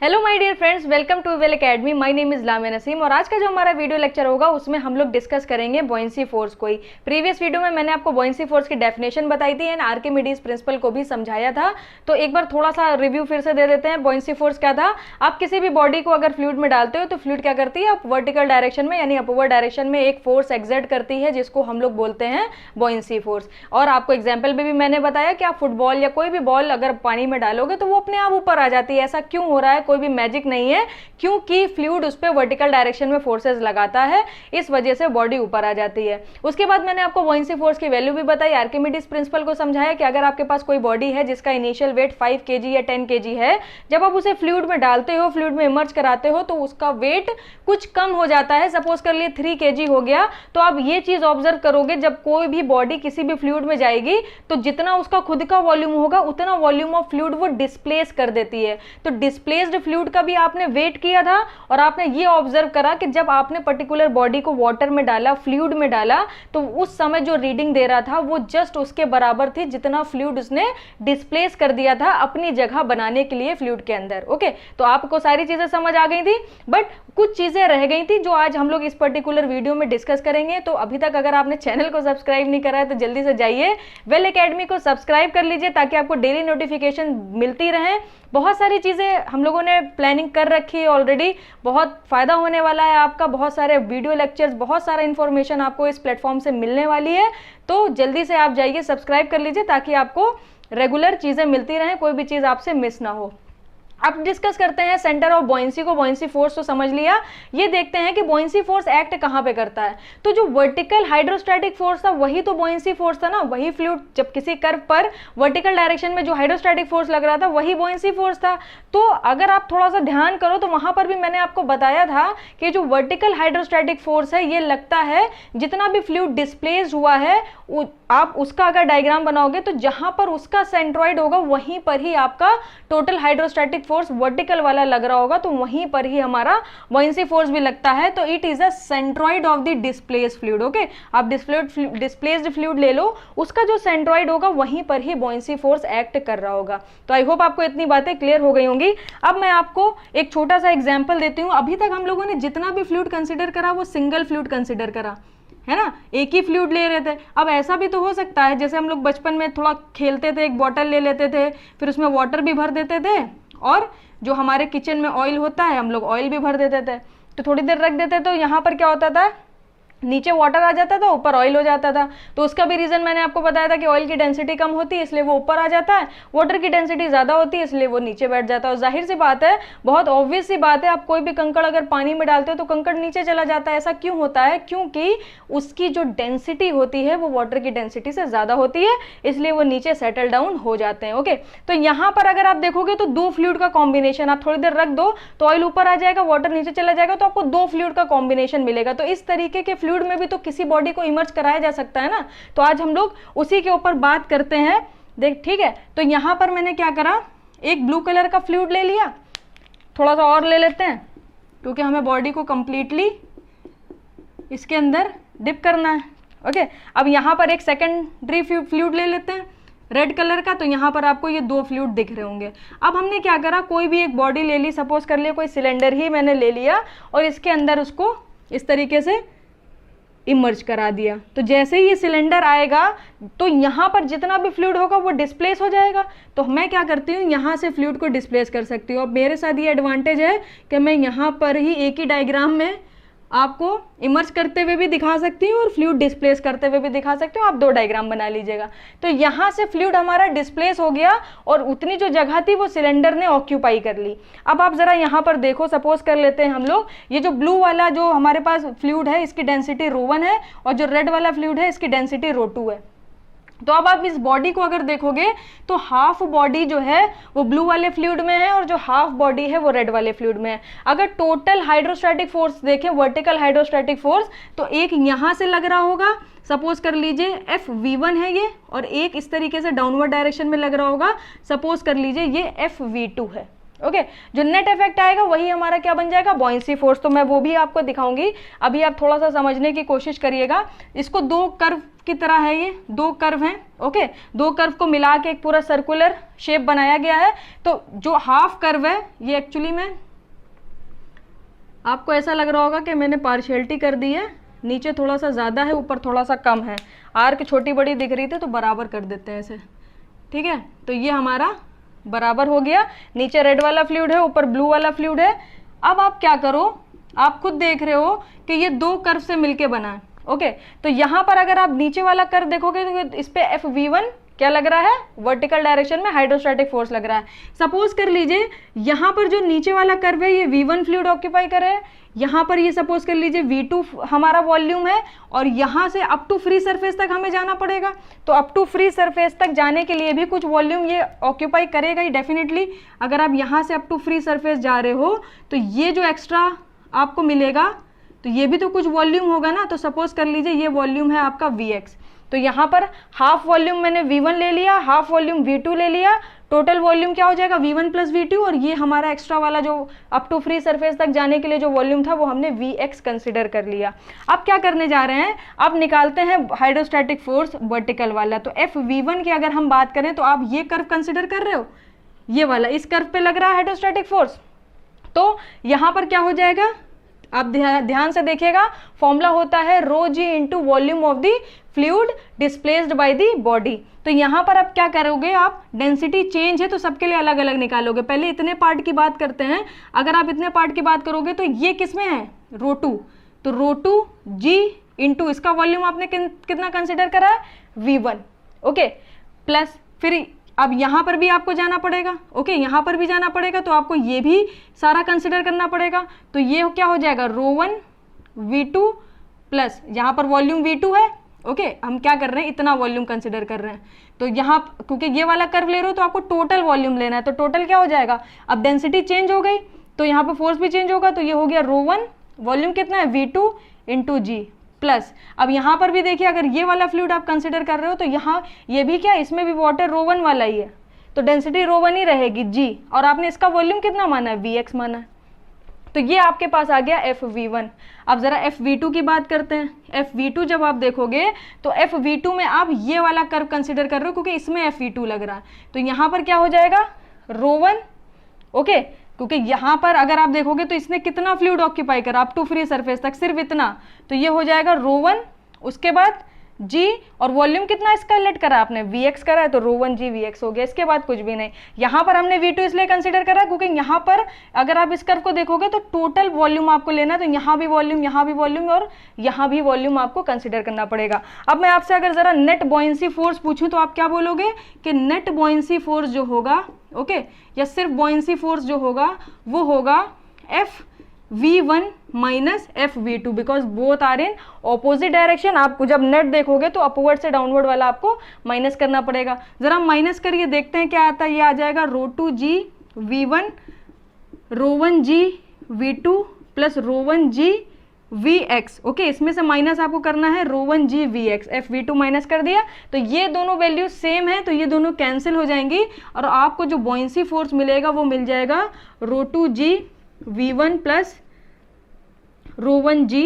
Hello my dear friends, welcome to well academy. My name is Lamia Naseem और आज का जो हमारा वीडियो लेक्चर होगा उसमें हम लोग डिस्कस करेंगे बॉयंसी फोर्स को ही। प्रीवियस वीडियो में मैंने आपको बॉयंसी फोर्स की डेफिनेशन बताई थी एंड आर्किमिडीज प्रिंसिपल को भी समझाया था। तो एक बार थोड़ा सा रिव्यू फिर से दे देते हैं। बॉयंसी फोर्स क्या था? आप किसी भी बॉडी को अगर फ्लूइड में डालते हो तो फ्लूइड क्या करती है, वर्टिकल डायरेक्शन में यानी अपवर्ड डायरेक्शन में एक फोर्स एक्सर्ट करती है जिसको हम लोग बोलते हैं बॉयंसी फोर्स। और आपको एग्जाम्पल में भी मैंने बताया कि आप फुटबॉल या कोई भी बॉल अगर पानी में डालोगे तो वो अपने आप ऊपर आ जाती है। ऐसा क्यों हो रहा है? कोई भी मैजिक नहीं है, क्योंकि फ्लूइड उस पे वर्टिकल डायरेक्शन में फोर्सेस लगाता है, इस वजह से बॉडी ऊपर आ जाती है। उसके बाद मैंने आपको बॉयंसी फोर्स की वैल्यू भी बताई, आर्किमिडीज प्रिंसिपल को समझाया कि अगर आपके पास कोई बॉडी है जिसका इनिशियल वेट 5 kg या 10 kg है, जब आप उसे फ्लूइड में डालते हो, फ्लूइड में इमर्ज कराते हो तो उसका वेट कुछ कम हो जाता है। सपोज कर लिए 3 kg हो गया, तो आप ये चीज ऑब्जर्व करोगे जब कोई भी बॉडी किसी भी फ्लूइड में जाएगी तो जितना उसका खुद का वॉल्यूम होगा उतना वॉल्यूम ऑफ फ्लूइड वो डिस्प्लेस कर देती है। तो डिस्प्लेस्ड फ्लूइड का भी आपने वेट किया था और आपने ये ऑब्जर्व करा कि जब आपने पर्टिकुलर बॉडी को वाटर में डाला, फ्लूइड में डाला, तो उस समय जो रीडिंग दे रहा था वो जस्ट उसके बराबर थी जितना फ्लूइड उसने डिस्प्लेस कर दिया था अपनी जगह बनाने के लिए फ्लूइड के अंदर। ओके, तो आपको सारी चीजें समझ आ गई थी, बट कुछ चीजें रह गई थी जो आज हम लोग इस पर्टिकुलर वीडियो में डिस्कस करेंगे। तो अभी तक अगर आपने चैनल को सब्सक्राइब नहीं करा है तो जल्दी से जाइए वेल एकेडमी को सब्सक्राइब कर लीजिए ताकि आपको डेली नोटिफिकेशन मिलती रहे। बहुत सारी चीजें हम लोगों ने प्लानिंग कर रखी है ऑलरेडी, बहुत फायदा होने वाला है आपका, बहुत सारे वीडियो लेक्चर्स, बहुत सारा इंफॉर्मेशन आपको इस प्लेटफॉर्म से मिलने वाली है। तो जल्दी से आप जाइए, सब्सक्राइब कर लीजिए ताकि आपको रेगुलर चीजें मिलती रहें, कोई भी चीज आपसे मिस ना हो। अब डिस्कस करते हैं सेंटर ऑफ बॉयंसी को। बॉयंसी फोर्स तो समझ लिया, ये देखते हैं कि बॉयंसी फोर्स एक्ट कहां पे करता है। तो जो वर्टिकल हाइड्रोस्टैटिक फोर्स था वही तो बॉयंसी फोर्स था ना, वही फ्लूइड जब किसी कर्व पर वर्टिकल डायरेक्शन में जो हाइड्रोस्टैटिक फोर्स लग रहा था वही बॉयंसी फोर्स था। तो अगर आप थोड़ा सा ध्यान करो तो वहां पर भी मैंने आपको बताया था कि जो वर्टिकल हाइड्रोस्टैटिक फोर्स है ये लगता है जितना भी फ्लूइड डिस्प्लेस्ड हुआ है, आप उसका अगर डायग्राम बनाओगे तो जहां पर उसका सेंट्रॉइड होगा वहीं पर ही आपका टोटल हाइड्रोस्टैटिक फोर्स वर्टिकल वाला लग रहा होगा, तो वहीं पर ही हमारा बॉयंसी फोर्स भी लगता है। तो it is a centroid of the displaced fluid. Okay, आप डिस्प्लेस्ड फ्लूइड ले लो, उसका जो सेंट्रॉइड होगा वहीं पर ही बॉयंसी फोर्स एक्ट कर रहा होगा। तो आई होप आपको इतनी बातें क्लियर हो गई होंगी। अब मैं आपको एक छोटा सा एग्जाम्पल देती हूँ। अभी तक हम लोगों ने जितना भी फ्लूइड कंसिडर करा वो सिंगल फ्लूइड कंसिडर करा है ना, एक ही फ्लूइड ले रहे थे। अब ऐसा भी तो हो सकता है जैसे हम लोग बचपन में थोड़ा खेलते थे, एक बॉटल ले लेते थे, फिर उसमें वाटर भी भर देते थे और जो हमारे किचन में ऑयल होता है हम लोग ऑयल भी भर देते थे। तो थोड़ी देर रख देते तो यहाँ पर क्या होता था, नीचे वाटर आ जाता था, ऊपर ऑयल हो जाता था। तो उसका भी रीजन मैंने आपको बताया था कि ऑयल की डेंसिटी कम होती है इसलिए वो ऊपर आ जाता है, वाटर की डेंसिटी ज्यादा होती है इसलिए वो नीचे बैठ जाता है। और जाहिर सी बात है, बहुत ऑब्वियस सी बात है, आप कोई भी कंकड़ अगर पानी में डालते हो तो कंकड़ नीचे चला जाता है। ऐसा क्यों होता है? क्योंकि उसकी जो डेंसिटी होती है वो वाटर की डेंसिटी से ज्यादा होती है, इसलिए वो नीचे सेटल डाउन हो जाते हैं। ओके, तो यहाँ पर अगर आप देखोगे तो दो फ्लूइड का कॉम्बिनेशन, आप थोड़ी देर रख दो तो ऑयल ऊपर आ जाएगा, वाटर नीचे चला जाएगा, तो आपको दो फ्लूइड का कॉम्बिनेशन मिलेगा। तो इस तरीके के फ्लूइड में भी तो किसी बॉडी को इमर्ज कराया जा सकता है ना। तो आज हम लोग उसी के ऊपर बात करते हैं। देख, ठीक है, तो यहां पर मैंने क्या करा, एक ब्लू कलर का फ्लूइड ले लिया, थोड़ा सा और ले लेते हैं क्योंकि हमें बॉडी को कंप्लीटली इसके अंदर डिप करना है। ओके, अब यहां पर एक सेकेंडरी फ्लूइड ले लेते हैं रेड कलर का। तो यहाँ पर आपको ये दो फ्लूइड दिख रहे होंगे। अब हमने क्या करा, कोई भी एक बॉडी ले ली, सपोज कर लिया कोई सिलेंडर ही मैंने ले लिया और इसके अंदर उसको इस तरीके से इमर्ज करा दिया। तो जैसे ही ये सिलेंडर आएगा तो यहाँ पर जितना भी फ्लूइड होगा वो डिस्प्लेस हो जाएगा। तो मैं क्या करती हूँ, यहाँ से फ्लूइड को डिस्प्लेस कर सकती हूँ। अब मेरे साथ ये एडवांटेज है कि मैं यहाँ पर ही एक ही डायग्राम में आपको इमर्ज करते हुए भी दिखा सकती हूँ और फ्लूइड डिस्प्लेस करते हुए भी दिखा सकती हूँ। आप दो डायग्राम बना लीजिएगा। तो यहाँ से फ्लूइड हमारा डिस्प्लेस हो गया और उतनी जो जगह थी वो सिलेंडर ने ऑक्यूपाई कर ली। अब आप जरा यहाँ पर देखो, सपोज कर लेते हैं हम लोग ये जो ब्लू वाला जो हमारे पास फ्लूइड है इसकी डेंसिटी ρ1 है और जो रेड वाला फ्लूइड है इसकी डेंसिटी ρ2 है। तो अब आप इस बॉडी को अगर देखोगे तो हाफ बॉडी जो है वो ब्लू वाले फ्लूइड में है और जो हाफ बॉडी है वो रेड वाले फ्लूइड में है। अगर टोटल हाइड्रोस्टैटिक फोर्स देखें, वर्टिकल हाइड्रोस्टैटिक फोर्स, तो एक यहां से लग रहा होगा, सपोज कर लीजिए FV1 है ये, और एक इस तरीके से डाउनवर्ड डायरेक्शन में लग रहा होगा, सपोज कर लीजिए ये FV2 है। ओके जो नेट इफेक्ट आएगा वही हमारा क्या बन जाएगा, बॉयंसी फोर्स। तो मैं वो भी आपको दिखाऊंगी, अभी आप थोड़ा सा समझने की कोशिश करिएगा। इसको दो कर्व की तरह है, ये दो कर्व हैं, ओके दो कर्व को मिला के एक पूरा सर्कुलर शेप बनाया गया है। तो जो हाफ कर्व है ये एक्चुअली में आपको ऐसा लग रहा होगा कि मैंने पार्शियलिटी कर दी है, नीचे थोड़ा सा ज़्यादा है ऊपर थोड़ा सा कम है, आर्क छोटी बड़ी दिख रही थी तो बराबर कर देते हैं ऐसे, ठीक है। तो ये हमारा बराबर हो गया, नीचे रेड वाला फ्लूइड है ऊपर ब्लू वाला फ्लूइड है। अब आप क्या करो, आप खुद देख रहे हो कि ये दो कर्व से मिलके बना है, ओके। तो यहाँ पर अगर आप नीचे वाला कर्व देखोगे तो इस पे FV1 क्या लग रहा है, वर्टिकल डायरेक्शन में हाइड्रोस्टैटिक फोर्स लग रहा है। सपोज कर लीजिए यहाँ पर जो नीचे वाला कर्व है ये V1 फ्लूइड ऑक्यूपाई कर रहा है, यहाँ पर ये सपोज कर लीजिए V2 हमारा वॉल्यूम है, और यहाँ से अप टू फ्री सरफेस तक हमें जाना पड़ेगा। तो अप टू फ्री सरफेस तक जाने के लिए भी कुछ वॉल्यूम ये ऑक्यूपाई करेगा ही डेफिनेटली। अगर आप यहाँ से अप टू फ्री सरफेस जा रहे हो तो ये जो एक्स्ट्रा आपको मिलेगा तो ये भी तो कुछ वॉल्यूम होगा ना। तो सपोज कर लीजिए ये वॉल्यूम है आपका Vx, तो यहाँ पर हाफ वॉल्यूम मैंने V1 ले लिया, हाफ वॉल्यूम V2 ले लिया, टोटल वॉल्यूम क्या हो जाएगा V1 प्लस V2, और ये हमारा एक्स्ट्रा वाला जो अप टू फ्री सरफेस तक जाने के लिए जो वॉल्यूम था वो हमने Vx कंसिडर कर लिया। अब क्या करने जा रहे हैं, अब निकालते हैं हाइड्रोस्टैटिक फोर्स वर्टिकल वाला। तो FV1 की अगर हम बात करें तो आप ये कर्व कंसिडर कर रहे हो, ये वाला इस कर्व पे लग रहा है हाइड्रोस्टैटिक फोर्स। तो यहाँ पर क्या हो जाएगा, आप ध्यान से देखिएगा, फॉर्मूला होता है rho g into volume of the fluid displaced by the body. तो यहाँ पर आप क्या करोगे, आप डेंसिटी चेंज है तो सबके लिए अलग अलग निकालोगे। पहले इतने पार्ट की बात करते हैं, अगर आप इतने पार्ट की बात करोगे तो ये किसमें है, रो2, तो रो2 जी इंटू इसका वॉल्यूम आपने कितना कंसिडर करा है, V1, ओके प्लस फिर अब यहाँ पर भी आपको जाना पड़ेगा, ओके यहाँ पर भी जाना पड़ेगा, तो आपको ये भी सारा कंसिडर करना पड़ेगा। तो ये क्या हो जाएगा, रो1 V2 प्लस यहाँ पर वॉल्यूम V2 है, ओके हम क्या कर रहे हैं, इतना वॉल्यूम कंसिडर कर रहे हैं। तो यहाँ क्योंकि ये वाला कर्व ले रहे हो तो आपको टोटल वॉल्यूम लेना है, तो टोटल क्या हो जाएगा, अब डेंसिटी चेंज हो गई तो यहाँ पर फोर्स भी चेंज होगा, तो ये हो गया रो1 वॉल्यूम कितना है V2 इंटू जी प्लस। अब यहाँ पर भी देखिए अगर ये वाला फ्लूइड आप कंसिडर कर रहे हो तो यहाँ ये भी क्या, इसमें भी वाटर रो1 वाला ही है, तो डेंसिटी रो1 ही रहेगी जी, और आपने इसका वॉल्यूम कितना माना है, Vx माना है। तो ये आपके पास आ गया FV1। अब जरा FV2 की बात करते हैं। FV2 जब आप देखोगे तो FV2 में आप ये वाला कर्व कंसिडर कर रहे हो क्योंकि इसमें FV2 लग रहा है, तो यहाँ पर क्या हो जाएगा, रो1, ओके क्योंकि यहाँ पर अगर आप देखोगे तो इसने कितना फ्लूइड ऑक्यूपाई करा अप टू फ्री सरफेस तक, सिर्फ इतना, तो ये हो जाएगा रो1, उसके बाद जी, और वॉल्यूम कितना इसका लेट करा आपने, Vx करा है, तो रो1 जी Vx हो गया, इसके बाद कुछ भी नहीं। यहाँ पर हमने V2 इसलिए कंसिडर करा क्योंकि यहाँ पर अगर आप इस कर्व को देखोगे तो टोटल वॉल्यूम आपको लेना है, तो यहाँ भी वॉल्यूम, यहाँ भी वॉल्यूम और यहाँ भी वॉल्यूम आपको कंसिडर करना पड़ेगा। अब मैं आपसे अगर जरा नेट बॉयंसी फोर्स पूछूं तो आप क्या बोलोगे कि नेट बॉयंसी फोर्स जो होगा, ओके या सिर्फ बॉयंसी फोर्स जो होगा वो होगा FV1 minus FV2, because both are in opposite direction. आपको जब नेट देखोगे तो अपवर्ड से डाउनवर्ड वाला आपको माइनस करना पड़ेगा। जरा माइनस करिए देखते हैं क्या आता है, ये आ जाएगा रो2 जी V1 रो1 जी V2 प्लस रो1 जी Vx, ओके इसमें से माइनस आपको करना है रो1 जी Vx, FV2 माइनस कर दिया, तो ये दोनों वैल्यू सेम है तो ये दोनों कैंसिल हो जाएंगी और आपको जो बॉयंसी फोर्स मिलेगा वो मिल जाएगा रो2 जी V1 प्लस रो1 जी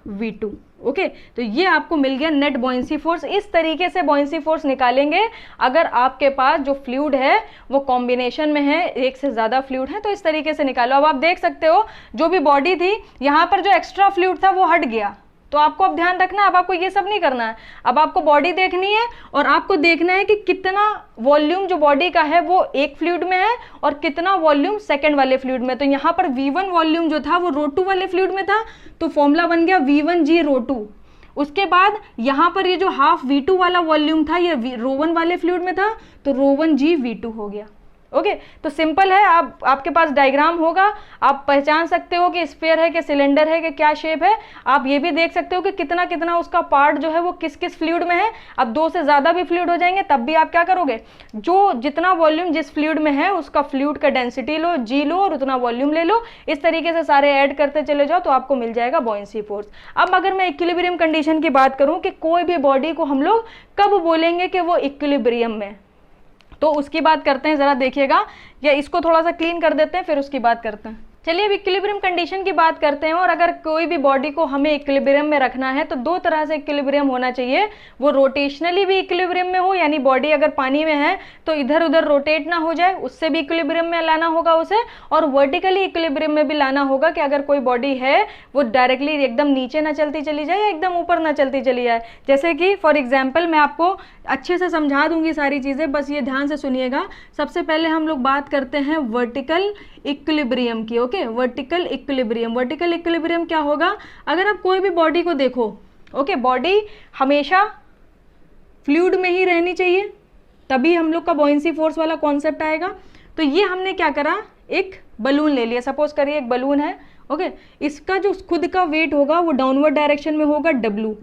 V2, ओके तो ये आपको मिल गया नेट बॉयंसी फोर्स। इस तरीके से बॉयंसी फोर्स निकालेंगे अगर आपके पास जो फ्लूइड है वो कॉम्बिनेशन में है, एक से ज़्यादा फ्लूइड है, तो इस तरीके से निकालो। अब आप देख सकते हो जो भी बॉडी थी यहाँ पर जो एक्स्ट्रा फ्लूइड था वो हट गया, तो आपको अब ध्यान रखना, अब आपको ये सब नहीं करना है, अब आपको बॉडी देखनी है और आपको देखना है कि कितना वॉल्यूम जो बॉडी का है वो एक फ्लूइड में है और कितना वॉल्यूम सेकंड वाले फ्लूइड में। तो यहाँ पर V1 वॉल्यूम जो था वो रो2 वाले फ्लूइड में था, तो फॉर्मूला बन गया V1 जी रो2। उसके बाद यहाँ पर ये जो हाफ V2 वाला वॉल्यूम था ये रो1 वाले फ्लूइड में था, तो रो1 जी V2 हो गया। ओके तो सिंपल है, आपके पास डायग्राम होगा, आप पहचान सकते हो कि स्फीयर है कि सिलेंडर है कि क्या शेप है। आप ये भी देख सकते हो कि कितना कितना उसका पार्ट जो है वो किस किस फ्लूइड में है। अब 2 से ज़्यादा भी फ्लूइड हो जाएंगे तब भी आप क्या करोगे, जो जितना वॉल्यूम जिस फ्लूइड में है उसका फ्लूइड का डेंसिटी लो, जी लो और उतना वॉल्यूम ले लो। इस तरीके से सारे ऐड करते चले जाओ तो आपको मिल जाएगा बॉयंसी फोर्स। अब अगर मैं इक्विलिब्रियम कंडीशन की बात करूँ कि कोई भी बॉडी को हम लोग कब बोलेंगे कि वो इक्विलिब्रियम में, तो उसकी बात करते हैं, जरा देखिएगा, या इसको थोड़ा सा क्लीन कर देते हैं फिर उसकी बात करते हैं। चलिए अब इक्विलिब्रियम कंडीशन की बात करते हैं। और अगर कोई भी बॉडी को हमें इक्विलिब्रियम में रखना है तो दो तरह से इक्विलिब्रियम होना चाहिए, वो रोटेशनली भी इक्विलिब्रियम में हो, यानी बॉडी अगर पानी में है तो इधर उधर रोटेट ना हो जाए, उससे भी इक्विलिब्रियम में लाना होगा उसे, और वर्टिकली इक्विलिब्रियम में भी लाना होगा कि अगर कोई बॉडी है वो डायरेक्टली एकदम नीचे ना चलती चली जाए या एकदम ऊपर ना चलती चली जाए। जैसे कि फॉर एग्जाम्पल मैं आपको अच्छे से समझा दूंगी सारी चीज़ें, बस ये ध्यान से सुनिएगा। सबसे पहले हम लोग बात करते हैं वर्टिकल इक्विलिब्रियम की। Okay, vertical equilibrium. Vertical equilibrium क्या होगा, अगर आप कोई भी बॉडी को देखो, ओके, बॉडी हमेशा फ्लूइड में ही रहनी चाहिए, तभी हम लोग का बॉयंसी फोर्स वाला कॉन्सेप्ट आएगा। तो ये हमने क्या करा, एक बलून ले लिया, सपोज करिए एक बलून है, ओके, इसका जो खुद का वेट होगा वो डाउनवर्ड डायरेक्शन में होगा W,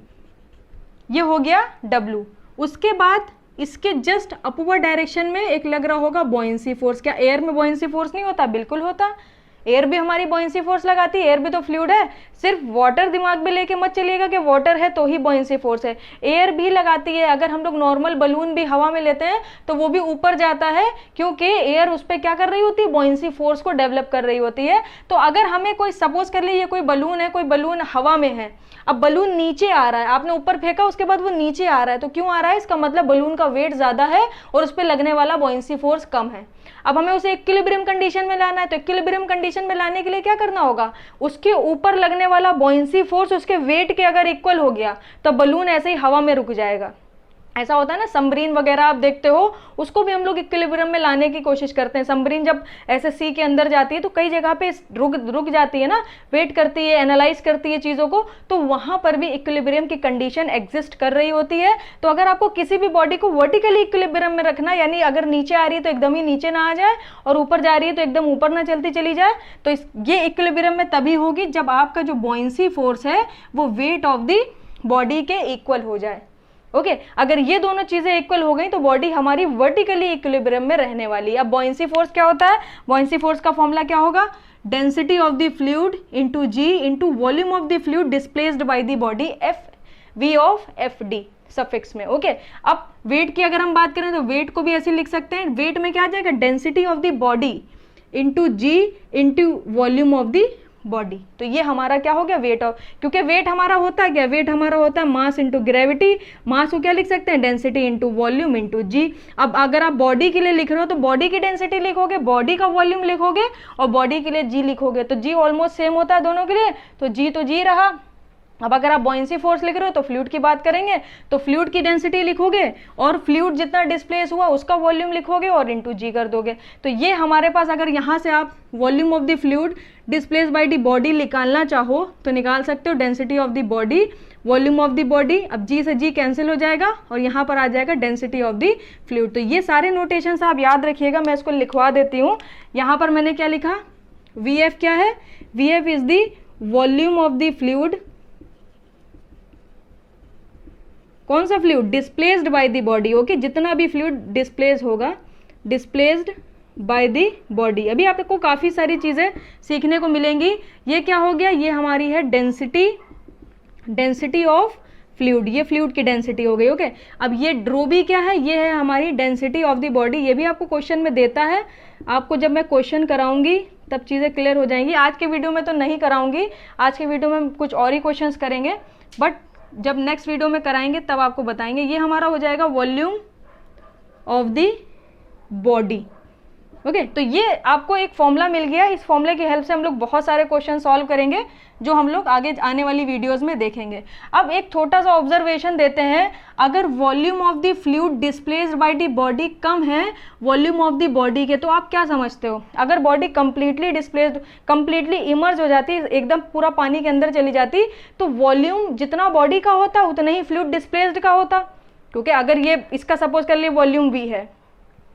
ये हो गया W। उसके बाद इसके जस्ट अपवर्ड डायरेक्शन में एक लग रहा होगा बॉयंसी फोर्स। क्या एयर में बॉयंसी फोर्स नहीं होता? बिल्कुल होता, एयर भी हमारी बॉयंसी फोर्स लगाती है, एयर भी तो फ्लूइड है। सिर्फ वाटर दिमाग में लेके मत चलिएगा कि वाटर है तो ही बॉयंसी फोर्स है, एयर भी लगाती है। अगर हम लोग नॉर्मल बलून भी हवा में लेते हैं तो वो भी ऊपर जाता है, क्योंकि एयर उस पर क्या कर रही होती है, बॉयंसी फोर्स को डेवलप कर रही होती है। तो अगर हमें कोई सपोज कर लीजिए कोई बलून है, कोई बलून हवा में है, अब बलून नीचे आ रहा है, आपने ऊपर फेंका उसके बाद वो नीचे आ रहा है, तो क्यों आ रहा है, इसका मतलब बलून का वेट ज्यादा है और उस पर लगने वाला बॉयंसी फोर्स कम है। अब हमें उसे इक्विलिब्रियम कंडीशन में लाना है, तो इक्विलिब्रियम कंडीशन में लाने के लिए क्या करना होगा, उसके ऊपर लगने वाला बॉयंसी फोर्स उसके वेट के अगर इक्वल हो गया तो बलून ऐसे ही हवा में रुक जाएगा। ऐसा होता है ना, सबमरीन वगैरह आप देखते हो, उसको भी हम लोग इक्विलिब्रियम में लाने की कोशिश करते हैं। सबमरीन जब ऐसे सी के अंदर जाती है तो कई जगह पे रुक जाती है ना, वेट करती है, एनालाइज करती है चीज़ों को, तो वहाँ पर भी इक्विलिब्रियम की कंडीशन एग्जिस्ट कर रही होती है। तो अगर आपको किसी भी बॉडी को वर्टिकली इक्विलिब्रियम में रखना, यानी अगर नीचे आ रही है तो एकदम ही नीचे ना आ जाए और ऊपर जा रही है तो एकदम ऊपर ना चलती चली जाए, तो ये इक्विलिब्रियम में तभी होगी जब आपका जो बॉयंसी फोर्स है वो वेट ऑफ द बॉडी के इक्वल हो जाए। ओके, अगर ये दोनों चीजें इक्वल हो गई तो बॉडी हमारी वर्टिकली इक्विलिब्रियम में रहने वाली है। अब बॉयंसी फोर्स क्या होता है, बॉयंसी फोर्स का फॉर्मूला क्या होगा, density of the fluid into g into volume of the fluid displaced by the body, F V of F D suffix में। ओके, अब वेट की अगर हम बात करें तो वेट को भी ऐसे लिख सकते हैं, वेट में क्या आ जाएगा, density of the body into g into volume of the body. तो ये हमारा क्या हो गया, वेट ऑफ, क्योंकि वेट हमारा होता है क्या, वेट हमारा होता है मास इंटू ग्रेविटी। मास को क्या लिख सकते हैं, डेंसिटी इंटू वॉल्यूम इंटू जी। अब अगर आप बॉडी के लिए लिख रहे हो तो बॉडी की डेंसिटी लिखोगे, बॉडी का वॉल्यूम लिखोगे और बॉडी के लिए जी लिखोगे, तो जी ऑलमोस्ट सेम होता है दोनों के लिए, तो जी रहा। अब अगर आप बॉयंसी फोर्स लिख रहे हो तो फ्लूइड की बात करेंगे तो फ्लूइड की डेंसिटी लिखोगे और फ्लूइड जितना डिस्प्लेस हुआ उसका वॉल्यूम लिखोगे और इनटू जी कर दोगे। तो ये हमारे पास, अगर यहाँ से आप volume of the fluid displace by the body निकालना चाहो तो निकाल सकते हो, density of the body volume of the body. अब जी से जी कैंसिल हो जाएगा और यहाँ पर आ जाएगा डेंसिटी ऑफ द फ्लूइड। तो ये सारे नोटेशंस आप याद रखिएगा, मैं इसको लिखवा देती हूँ। यहाँ पर मैंने क्या लिखा, वी एफ क्या है, V F is the volume of the fluid, कौन सा fluid, displaced by the body. Okay, जितना भी फ्लूइड डिस्प्लेस होगा, डिस्प्लेस्ड बाय द बॉडी। अभी आपको काफ़ी सारी चीज़ें सीखने को मिलेंगी। ये क्या हो गया, ये हमारी है डेंसिटी ऑफ फ्लूइड, ये फ्लूइड की डेंसिटी हो गई। ओके, अब ये ड्रो भी क्या है, ये है हमारी डेंसिटी ऑफ द बॉडी। ये भी आपको क्वेश्चन में देता है, आपको जब मैं क्वेश्चन कराऊंगी तब चीज़ें क्लियर हो जाएंगी। आज के वीडियो में तो नहीं कराऊंगी, आज के वीडियो में कुछ और ही क्वेश्चन करेंगे, बट जब नेक्स्ट वीडियो में कराएंगे तब आपको बताएंगे। ये हमारा हो जाएगा volume of the body. Okay, तो ये आपको एक फॉर्मूला मिल गया, इस फॉर्मूले की हेल्प से हम लोग बहुत सारे क्वेश्चन सॉल्व करेंगे जो हम लोग आगे आने वाली वीडियोस में देखेंगे। अब एक छोटा सा ऑब्जर्वेशन देते हैं, अगर volume of the fluid displaced by the body कम है वॉल्यूम ऑफ द बॉडी के, तो आप क्या समझते हो, अगर body completely displaced, completely emerge हो जाती, एकदम पूरा पानी के अंदर चली जाती, तो वॉल्यूम जितना बॉडी का होता उतना ही फ्लूइड डिस्प्लेस्ड का होता। क्योंकि अगर ये इसका सपोज कर लिए वॉल्यूम वी है,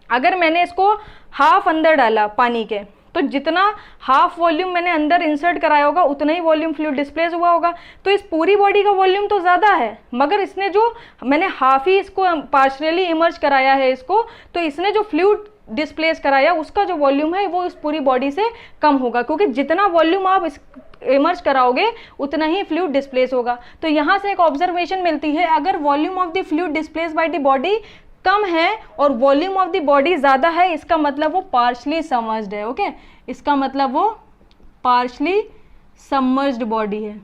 अगर मैंने इसको हाफ अंदर डाला पानी के, तो जितना हाफ वॉल्यूम मैंने अंदर इंसर्ट कराया होगा उतना ही वॉल्यूम फ्लूइड डिस्प्लेस हुआ होगा। तो इस पूरी बॉडी का वॉल्यूम तो ज़्यादा है, मगर इसने जो मैंने हाफ ही इसको पार्शियली इमर्ज कराया है इसको, तो इसने जो फ्लूइड डिस्प्लेस कराया उसका जो वॉल्यूम है वो इस पूरी बॉडी से कम होगा, क्योंकि जितना वॉल्यूम आप इस इमर्ज कराओगे उतना ही फ्लूइड डिस्प्लेस होगा। तो यहाँ से एक ऑब्जर्वेशन मिलती है, अगर volume of the fluid displace by the body कम है और वॉल्यूम ऑफ द बॉडी ज़्यादा है, इसका मतलब वो पार्शली सबमर्ज्ड है। ओके, इसका मतलब वो पार्शली सबमर्ज्ड बॉडी है।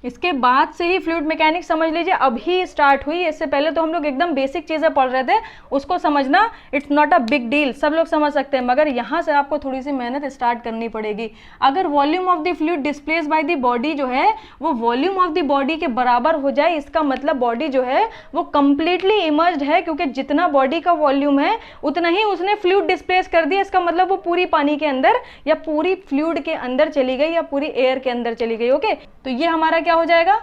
इसके बाद से ही फ्लूइड मैकेनिक्स समझ लीजिए अभी स्टार्ट हुई, इससे पहले तो हम लोग एकदम बेसिक चीज़ें पढ़ रहे थे, उसको समझना it's not a big deal, सब लोग समझ सकते हैं, मगर यहाँ से आपको थोड़ी सी मेहनत स्टार्ट करनी पड़ेगी। अगर volume of the fluid displace by the body जो है वो वॉल्यूम ऑफ द बॉडी के बराबर हो जाए, इसका मतलब बॉडी जो है वो कंप्लीटली इमर्ज्ड है, क्योंकि जितना बॉडी का वॉल्यूम है उतना ही उसने फ्लूइड डिस्प्लेस कर दिया, इसका मतलब वो पूरी पानी के अंदर या पूरी फ्लूइड के अंदर चली गई या पूरी एयर के अंदर चली गई। ओके, तो ये हमारा क्या हो जाएगा,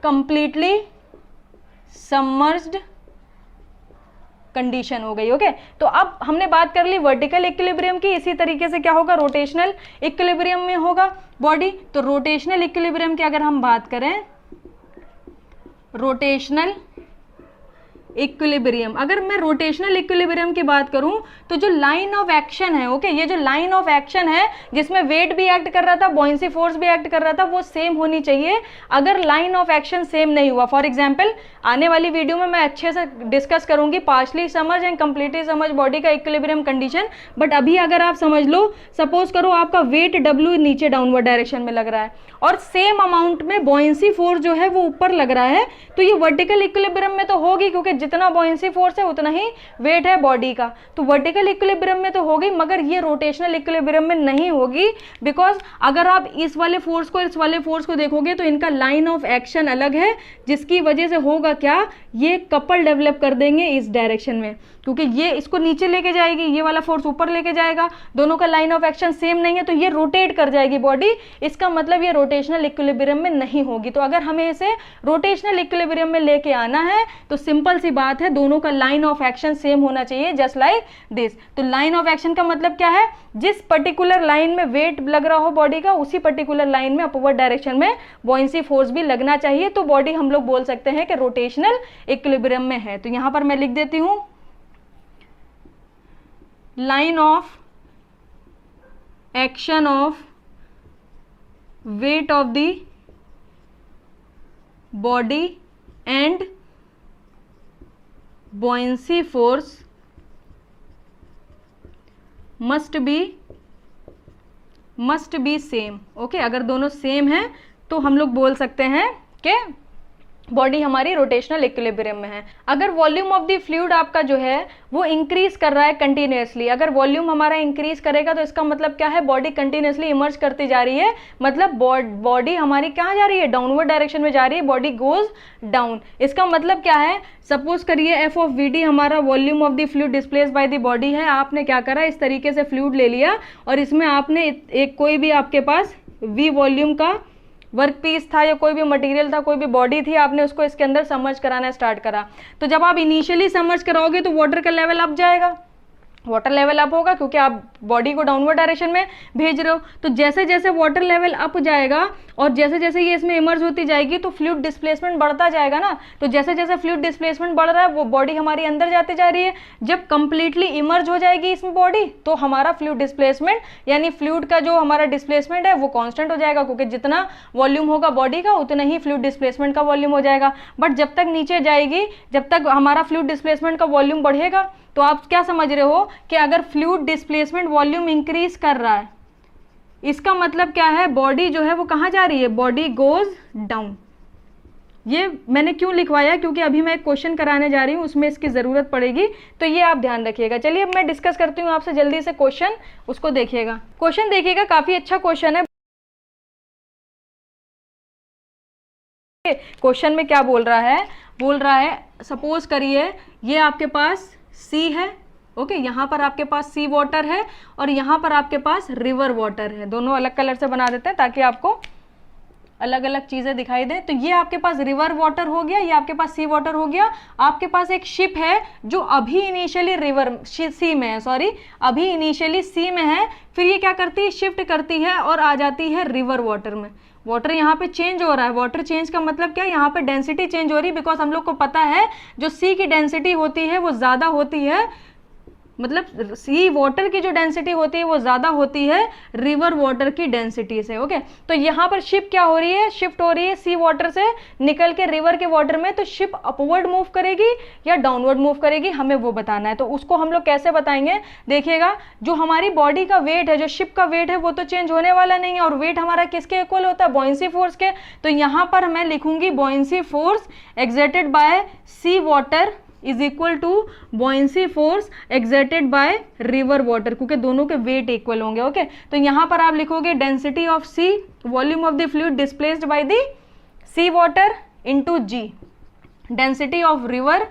कंप्लीटली सबमर्ज्ड कंडीशन हो गई। ओके, तो अब हमने बात कर ली वर्टिकल इक्विलिब्रियम की, इसी तरीके से क्या होगा, रोटेशनल इक्विलिब्रियम में होगा बॉडी। तो रोटेशनल इक्विलिब्रियम की अगर हम बात करें, रोटेशनल इक्विलिब्रियम, अगर मैं रोटेशनल इक्विलिब्रियम की बात करूं तो जो लाइन ऑफ एक्शन है, ओके, ये जो लाइन ऑफ एक्शन है जिसमें वेट भी एक्ट कर रहा था, बॉयंसी फोर्स भी एक्ट कर रहा था, वो सेम होनी चाहिए। अगर लाइन ऑफ एक्शन सेम नहीं हुआ, फॉर एग्जांपल आने वाली वीडियो में मैं अच्छे से डिस्कस करूंगी partially submerged and completely submerged body का इक्विलिब्रियम कंडीशन, बट अभी अगर आप समझ लो, सपोज करो आपका वेट W नीचे डाउनवर्ड डायरेक्शन में लग रहा है और सेम अमाउंट में बॉयंसी फोर्स जो है वो ऊपर लग रहा है, तो ये वर्टिकल इक्विलिब्रियम में तो होगी, क्योंकि जितना बॉयंसी फोर्स है उतना ही वेट है बॉडी का, तो वर्टिकल इक्विलिब्रियम में तो होगी, मगर ये रोटेशनल इक्विलिब्रियम में नहीं होगी, बिकॉज अगर आप इस वाले फोर्स को इस वाले फोर्स को देखोगे तो इनका लाइन ऑफ एक्शन अलग है, जिसकी वजह से होगा क्या, ये कपल डेवलप कर देंगे इस डायरेक्शन में, क्योंकि ये इसको नीचे लेके जाएगी, ये वाला फोर्स ऊपर लेके जाएगा, दोनों का लाइन ऑफ एक्शन सेम नहीं है, तो ये रोटेट कर जाएगी बॉडी, इसका मतलब ये रोटेशनल इक्विलिब्रियम में नहीं होगी। तो अगर हमें इसे रोटेशनल इक्विलिब्रियम में लेके आना है तो सिंपल सी बात है, दोनों का लाइन ऑफ एक्शन सेम होना चाहिए, जस्ट लाइक दिस। तो लाइन ऑफ एक्शन का मतलब क्या है, जिस पर्टिकुलर लाइन में वेट लग रहा हो बॉडी का, उसी पर्टिकुलर लाइन में अपवर्ड डायरेक्शन में बॉयंसी फोर्स भी लगना चाहिए, तो बॉडी हम लोग बोल सकते हैं कि रोटेशनल इक्विलिब्रियम में है। तो यहां पर मैं लिख देती हूं, line of action of weight of the body and buoyancy force must be same। Okay, अगर दोनों सेम है तो हम लोग बोल सकते हैं कि बॉडी हमारी रोटेशनल इक्विलिब्रियम में है। अगर वॉल्यूम ऑफ द फ्लूइड आपका जो है वो इंक्रीज कर रहा है कंटिन्यूसली, अगर वॉल्यूम हमारा इंक्रीज करेगा तो इसका मतलब क्या है, बॉडी कंटिन्यूसली इमर्ज करती जा रही है, मतलब बॉडी हमारी कहाँ जा रही है, डाउनवर्ड डायरेक्शन में जा रही है, बॉडी गोज डाउन। इसका मतलब क्या है, सपोज करिए एफ ऑफ वी डी हमारा volume of the fluid displace by the body है, आपने क्या करा, इस तरीके से फ्लूइड ले लिया और इसमें आपने एक कोई भी आपके पास वी वॉल्यूम का वर्क पीस था या कोई भी मटेरियल था, कोई भी बॉडी थी, आपने उसको इसके अंदर सबमर्ज कराना स्टार्ट करा। तो जब आप इनिशियली सबमर्ज कराओगे तो वाटर का लेवल अप जाएगा, वाटर लेवल अप होगा क्योंकि आप बॉडी को डाउनवर्ड डायरेक्शन में भेज रहे हो। तो जैसे जैसे वाटर लेवल अप जाएगा और जैसे जैसे ये इसमें इमर्ज होती जाएगी तो फ्लूइड डिस्प्लेसमेंट बढ़ता जाएगा ना, तो जैसे जैसे फ्लूइड डिस्प्लेसमेंट बढ़ रहा है वो बॉडी हमारी अंदर जाती जा रही है। जब कंप्लीटली इमर्ज हो जाएगी इसमें बॉडी तो हमारा फ्लूइड डिस्प्लेसमेंट यानी फ्लूइड का जो हमारा डिस्प्लेसमेंट है वो कांस्टेंट हो जाएगा, क्योंकि जितना वॉल्यूम होगा बॉडी का उतना ही फ्लूइड डिस्प्लेसमेंट का वॉल्यूम हो जाएगा। बट जब तक नीचे जाएगी, जब तक हमारा फ्लूइड डिस्प्लेसमेंट का वॉल्यूम बढ़ेगा, तो आप क्या समझ रहे हो कि अगर फ्लूइड डिस्प्लेसमेंट वॉल्यूम इंक्रीज कर रहा है, इसका मतलब क्या है, बॉडी जो है वो कहाँ जा रही है, बॉडी गोज डाउन। ये मैंने क्यों लिखवाया, क्योंकि अभी मैं एक क्वेश्चन कराने जा रही हूँ, उसमें इसकी जरूरत पड़ेगी, तो ये आप ध्यान रखिएगा। चलिए अब मैं डिस्कस करती हूँ आपसे जल्दी से क्वेश्चन, उसको देखिएगा। क्वेश्चन देखिएगा, काफी अच्छा क्वेश्चन है। क्वेश्चन में क्या बोल रहा है सपोज करिए ये आपके पास सी है, ओके, यहाँ पर आपके पास सी वाटर है और यहाँ पर आपके पास रिवर वाटर है। दोनों अलग कलर से बना देते हैं ताकि आपको अलग अलग चीजें दिखाई दे। तो ये आपके पास रिवर वाटर हो गया, ये आपके पास सी वाटर हो गया। आपके पास एक शिप है जो अभी इनिशियली सी में है, अभी इनिशियली सी में है, फिर ये क्या करती है, शिफ्ट करती है और आ जाती है रिवर वाटर में। वाटर यहाँ पे चेंज हो रहा है, वाटर चेंज का मतलब क्या है, यहाँ पे डेंसिटी चेंज हो रही है, बिकॉज हम लोग को पता है जो सी की डेंसिटी होती है वो ज़्यादा होती है मतलब सी वाटर की जो डेंसिटी होती है वो ज़्यादा होती है रिवर वाटर की डेंसिटी से। ओके, तो यहाँ पर शिप क्या हो रही है, शिफ्ट हो रही है सी वाटर से निकल के रिवर के वाटर में, तो शिप अपवर्ड मूव करेगी या डाउनवर्ड मूव करेगी, हमें वो बताना है। तो उसको हम लोग कैसे बताएंगे, देखिएगा, जो हमारी बॉडी का वेट है, जो शिप का वेट है, वो तो चेंज होने वाला नहीं है, और वेट हमारा किसके इक्वल होता है, बॉयंसी फोर्स के। तो यहाँ पर मैं लिखूंगी buoyancy force exerted by sea water is equal to buoyancy force exerted by river water, क्योंकि दोनों के वेट इक्वल होंगे। ओके, तो यहां पर आप लिखोगे density of sea, volume of the fluid displaced by the sea water into g, density of river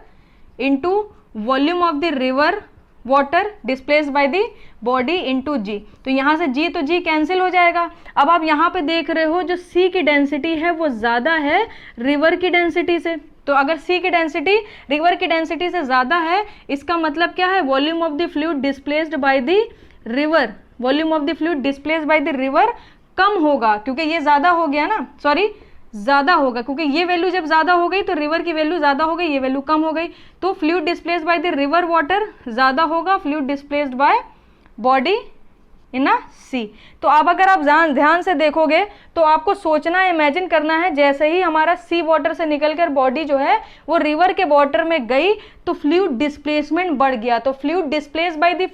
into volume of the river water displaced by the body into g. तो यहां से जी तो जी कैंसिल हो जाएगा। अब आप यहां पे देख रहे हो जो सी की डेंसिटी है वो ज्यादा है रिवर की डेंसिटी से। तो अगर सी की डेंसिटी रिवर की डेंसिटी से ज्यादा है, इसका मतलब क्या है, volume of the fluid displaced by the river, volume of the fluid displaced by the river कम होगा, क्योंकि ये ज्यादा हो गया ना, सॉरी ज्यादा होगा, क्योंकि ये वैल्यू जब ज्यादा हो गई तो रिवर की वैल्यू ज्यादा हो गई, ये वैल्यू कम हो गई, तो fluid displaced by the river water ज्यादा होगा fluid displaced by body in a sea. तो अब अगर आप ध्यान से देखोगे तो आपको सोचना, इमेजिन करना है, जैसे ही हमारा सी वाटर से निकलकर बॉडी जो है वो रिवर के वाटर में गई तो फ्लूइड डिस्प्लेसमेंट बढ़ गया। तो fluid displace by the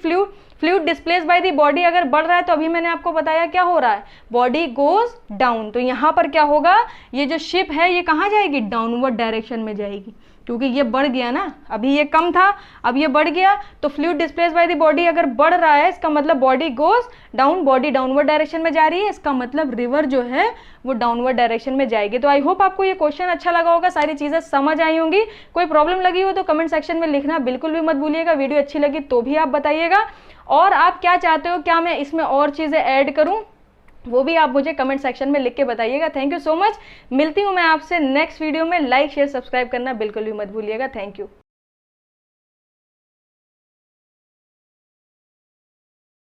fluid displace by the body अगर बढ़ रहा है तो अभी मैंने आपको बताया क्या हो रहा है, बॉडी गोज डाउन। तो यहाँ पर क्या होगा, ये जो शिप है ये कहाँ जाएगी, डाउनवर्ड डायरेक्शन में जाएगी, क्योंकि ये बढ़ गया ना, अभी ये कम था अब ये बढ़ गया। तो fluid displace by the body अगर बढ़ रहा है, इसका मतलब body goes down, body downward direction में जा रही है, इसका मतलब रिवर जो है वो डाउनवर्ड डायरेक्शन में जाएगी। तो आई होप आपको ये क्वेश्चन अच्छा लगा होगा, सारी चीजें समझ आई होंगी। कोई प्रॉब्लम लगी हो तो कमेंट सेक्शन में लिखना बिल्कुल भी मत भूलिएगा। वीडियो अच्छी लगी तो भी आप बताइएगा, और आप क्या चाहते हो, क्या मैं इसमें और चीजें ऐड करूं, वो भी आप मुझे कमेंट सेक्शन में लिख के बताइएगा। थैंक यू सो मच, मिलती हूँ मैं आपसे नेक्स्ट वीडियो में। लाइक शेयर सब्सक्राइब करना बिल्कुल भी मत भूलिएगा। Thank you.